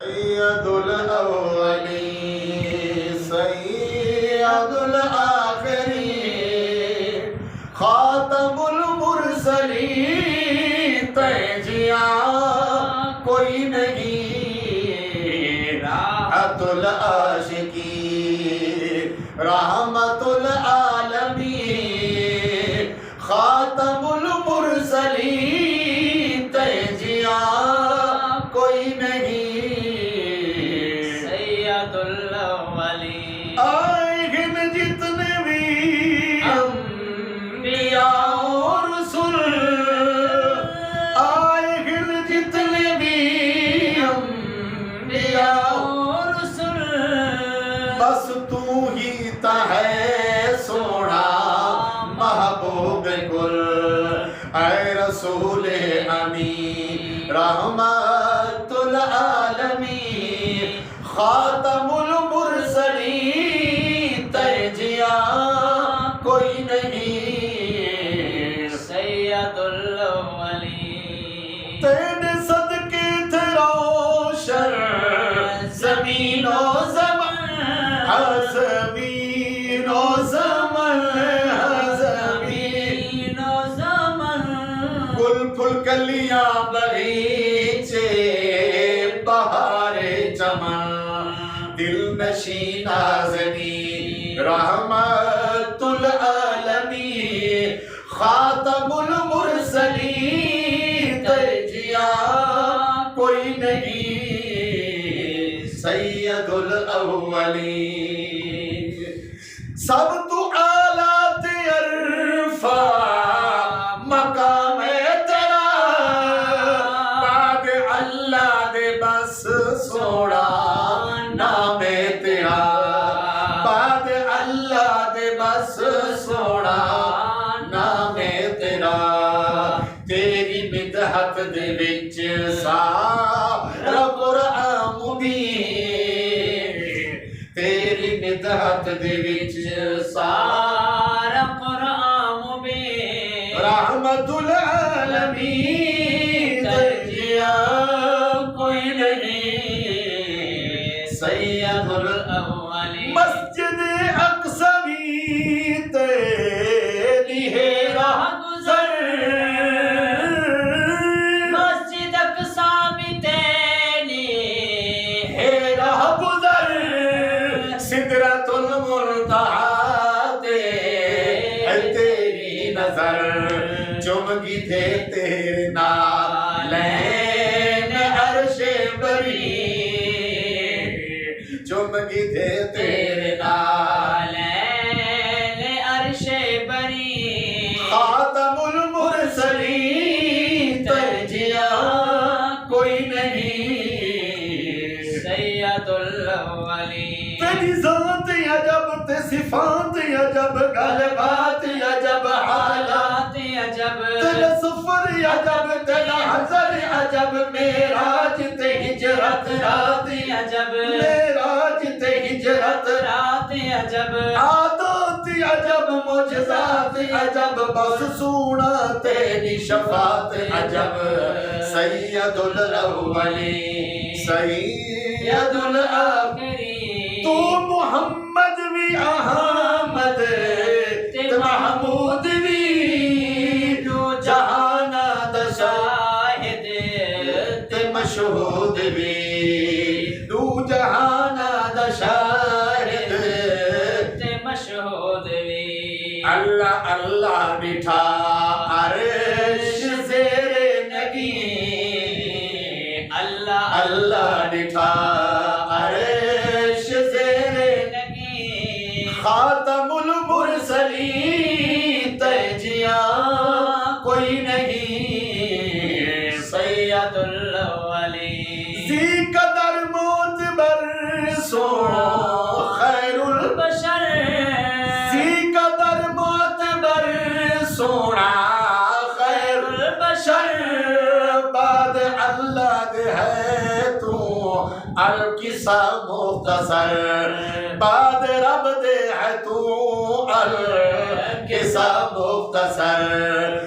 سید الاولین سید الآخرین خاتم المرسلین تیجیاں کوئی نہیں راحت العاشقین رحمت العالمین خاتم المرسلین تیجیاں کوئی نہیں آئے ہیں جتنے بھی انبیاء اور رسول آئے ہیں جتنے بھی انبیاء اور رسول بس تو ہی تا ہے سونا محبوب کل اے رسول امین رحمت العالمین خاتم المرسلین تیجیاں کوئی نہیں سید الاولین تیرے صدقے تھے روشن زمین و زمن زمین و زمن زمین و زمن گل پھل کلیاں بغیچے بہار چمن دل نشین نازنین رحمت العالمین خاتم المرسلین تیجیاں کوئی نہیں سید الاولین سب تو اعلیٰ عرفا مقام تیرا بعد اللہ دے بس سوڑا نام تیرا بعد اللہ دے بس سوڑا نام تیرا تیری مدحت دے وچ سارا قرآن مبین تیری مدحت دے وچ سارا قرآن مبین رحمت العالمین تیجیاں کوئی نہیں سید الاولین مسجد اقصی تیری ہے راہ گزر مسجد اقصی بھی تیری ہے راہ گزر سدرۃ المنتہی ہے تیری نظر چمکی تھے تیرے نالین عرش بری چمکی تھے تیرے نالین عرش بری خاتم المرسلین تیجیاں کوئی نہیں سید الاولین تیری ذات عجب تے صفات عجب گل بات عجب حالات عجب تیرا سفر عجب تیرا حضر عجب معراج تے ہجرت رات عجب معراج تے ہجرت رات عجب عادات عجب معجزات عجب بس سونا تیری شفاعت عجب سید الاولین سید الاخرین تو محمد بھی احمد تے محمود بھی دو جہانا دا شاہد تے مشہود بھی دو جہانا دا شاہد تے مشہود بھی اللہ اللہ بٹھا عرش زیر نگین اللہ اللہ بٹھا عرش زیر نگین خاتم المرسلین تیجیاں کوئی نہیں سید الاولین ذی قدر معتبر سونا خیر بشر ذی قدر معتبر سونا خیر البشر بعد اللہ دے ہے تو القصہ مختصر بعد رب دے ہے تو القصہ مختصر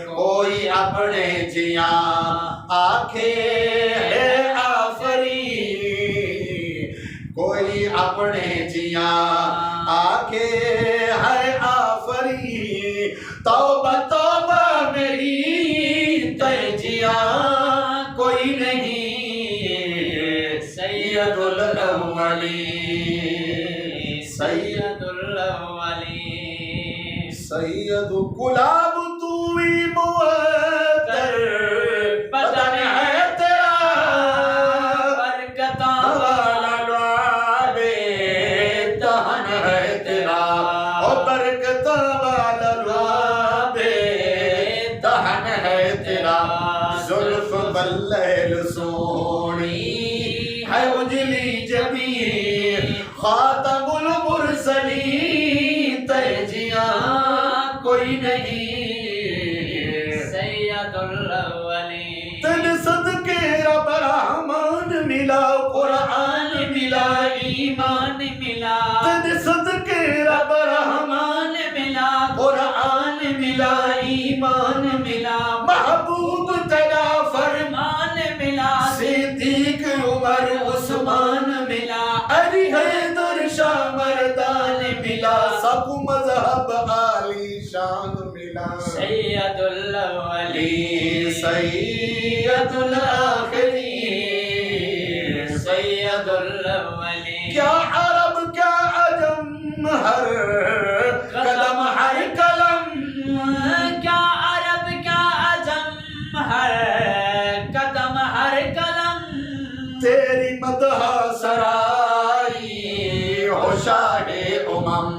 کوئی اپنے جیاں آنکھیں ہے آفری کوئی اپنے جیاں آکے ہے آفری توبہ توبہ میری تے جیاں کوئی نہیں سید الاولین سید الاولین سید گلاب توی معطر بدن ہے تیرا برکتاں والا لعاب دہن ہے تیرا اور برکت والا لعاب دہن ہے تیرا زلف باللیل سونی ہے اجلی جبی خاتم المرسلین تیجیاں کوئی نہیں سید الاولین تن صدقے رب رحمان ملا قرآن ملا ایمان ملا تن صدقے رب رحمان ملا قرآن ملا ایمان ملا محبوب تلا فرمان مان ملا صدیق عمر عثمان ملا علی حیدر شاہ مردان ملا سب مذہب عالی شان ملا سید الاولین سید الاخرین سید الاولین کیا عرب کیا عجم ہر قدم ہر کلم کیا عرب کیا عجم ہر قدم ہر قلم تیری مدح سرائی ہو شاہ امم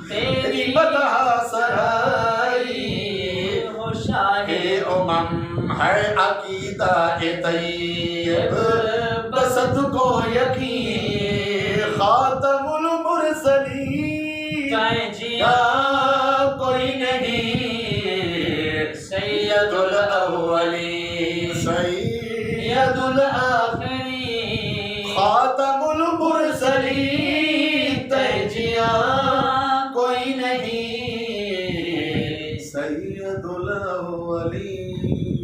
تیری مدح سرائی ہو شاہ امم ہے عقیدہ طیب بسط کو یقین خاتم المرسلین تیجیاں کوئی نہیں سید الاولین سید الاخرین خاتم المرسلین تیجیاں کوئی نہیں سید الاولین